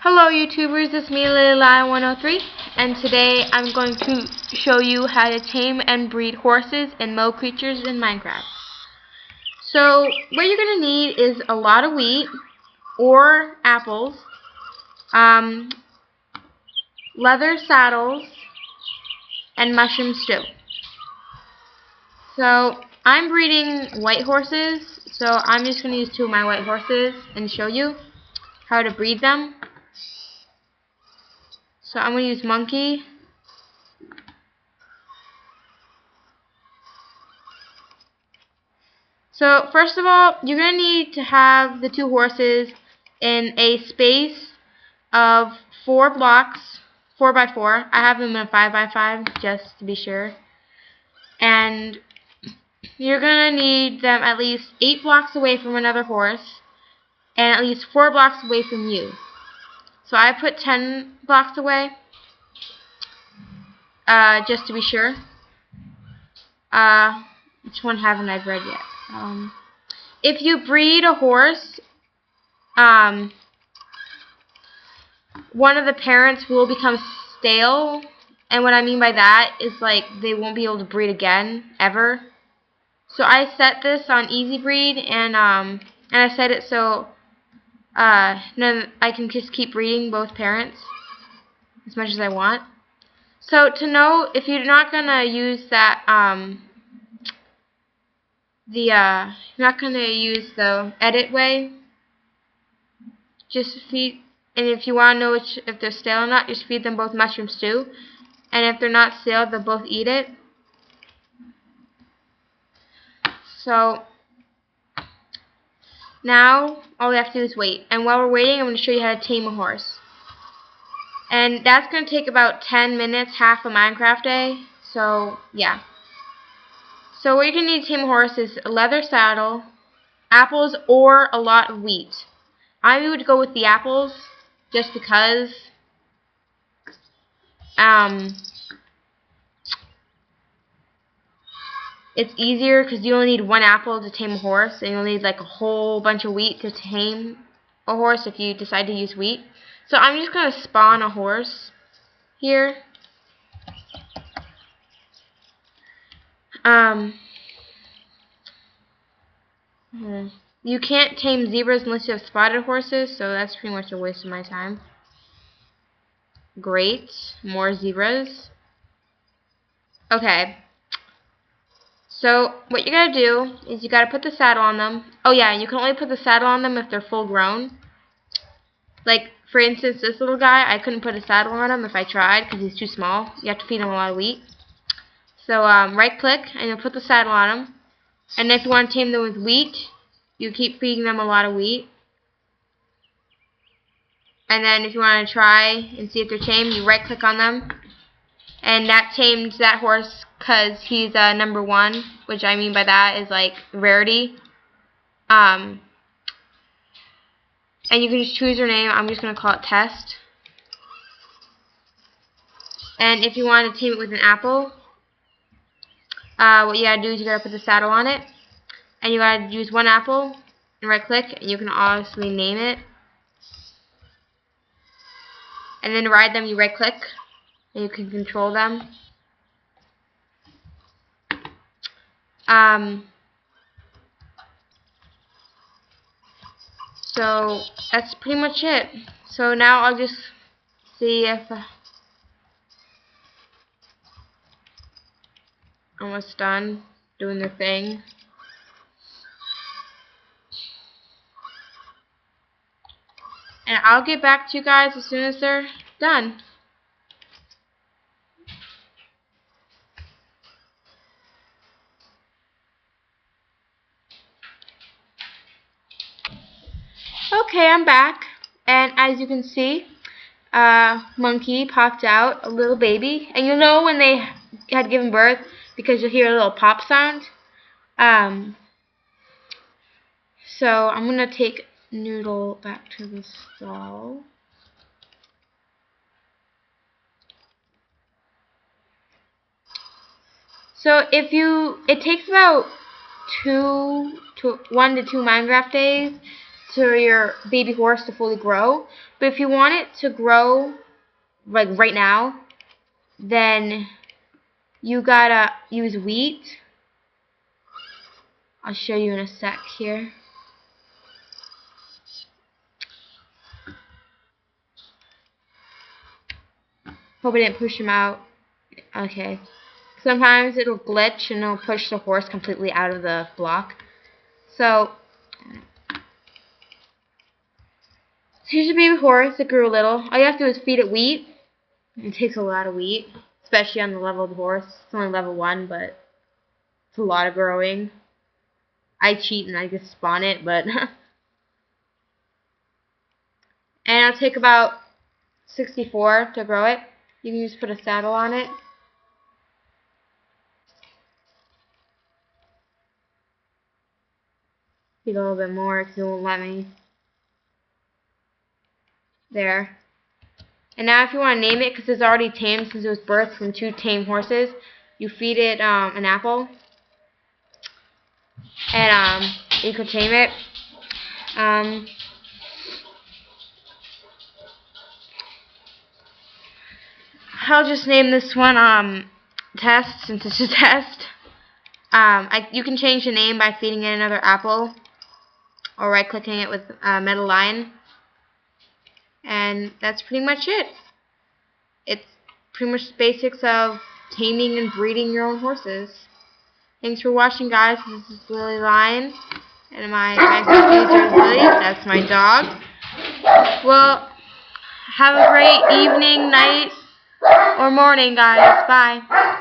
Hello YouTubers, it's me Lily103 and today I'm going to show you how to tame and breed horses and mow creatures in Minecraft. So what you're going to need is a lot of wheat or apples, leather saddles, and mushroom stew. So I'm breeding white horses, so I'm just going to use 2 of my white horses and show you how to breed them. So I'm going to use Monkey. So first of all, you're going to need to have the 2 horses in a space of 4 blocks, 4 by 4. I have them in a 5 by 5 just to be sure. And you're going to need them at least 8 blocks away from another horse and at least 4 blocks away from you. So I put 10 blocks away just to be sure. Which one haven't I bred yet? If you breed a horse, one of the parents will become stale, and what I mean by that is like they won't be able to breed again ever. So I set this on easy breed, and I set it so no, I can just keep breeding both parents as much as I want. So to know if you're not gonna use that you're not gonna use the edit way, just feed. And if you want to know if they're stale or not, just feed them both mushroom stew. And if they're not stale, they'll both eat it. So now all we have to do is wait. And while we're waiting, I'm going to show you how to tame a horse. And that's going to take about 10 minutes, half a Minecraft day. So yeah. So what you're going to need to tame a horse is a leather saddle, apples, or a lot of wheat. I would go with the apples just because it's easier because you only need 1 apple to tame a horse, and you'll need like a whole bunch of wheat to tame a horse if you decide to use wheat. So I'm just going to spawn a horse here. You can't tame zebras unless you have spotted horses, so that's pretty much a waste of my time. Great, more zebras. Okay. So what you gotta do is you gotta put the saddle on them. Oh yeah, you can only put the saddle on them if they're full grown. Like for instance, this little guy, I couldn't put a saddle on him if I tried because he's too small. You have to feed him a lot of wheat. So right click and you'll put the saddle on him. And if you want to tame them with wheat, you keep feeding them a lot of wheat. And then if you want to try and see if they're tamed, you right click on them. And that tamed that horse because he's number 1, which I mean by that is like rarity. And you can just choose your name. I'm just going to call it Test. And if you want to tame it with an apple, what you gotta do is you gotta put the saddle on it, and you gotta use 1 apple and right click, and you can obviously name it. And then to ride them, you right click, and you can control them. So that's pretty much it. So now I'll just see if almost done doing the thing. And I'll get back to you guys as soon as they're done. Okay, I'm back. And as you can see, Monkey popped out, a little baby. And you'll know when they had given birth because you'll hear a little pop sound. So I'm going to take Noodle back to the stall. So it takes about 1 to 2 Minecraft days to your baby horse to fully grow. But if you want it to grow like right now, then you gotta use wheat. I'll show you in a sec here. Hope I didn't push him out. Okay. Sometimes it'll glitch and it'll push the horse completely out of the block. So here's your baby horse. It grew a little. All you have to do is feed it wheat. It takes a lot of wheat, especially on the leveled horse. It's only level 1, but it's a lot of growing. I cheat and I just spawn it, but and it'll take about 64 to grow it. You can just put a saddle on it. Feed a little bit more because it won't let me. There. And now if you want to name it, because it's already tamed since it was birthed from 2 tame horses, you feed it an apple. And you can tame it. I'll just name this one Test, since it's a test. You can change the name by feeding it another apple or right-clicking it with metal line. And that's pretty much it. It's pretty much the basics of taming and breeding your own horses. Thanks for watching, guys. This is Lily Lion, and my user is Lily. That's my dog. Well, have a great evening, night, or morning, guys. Bye.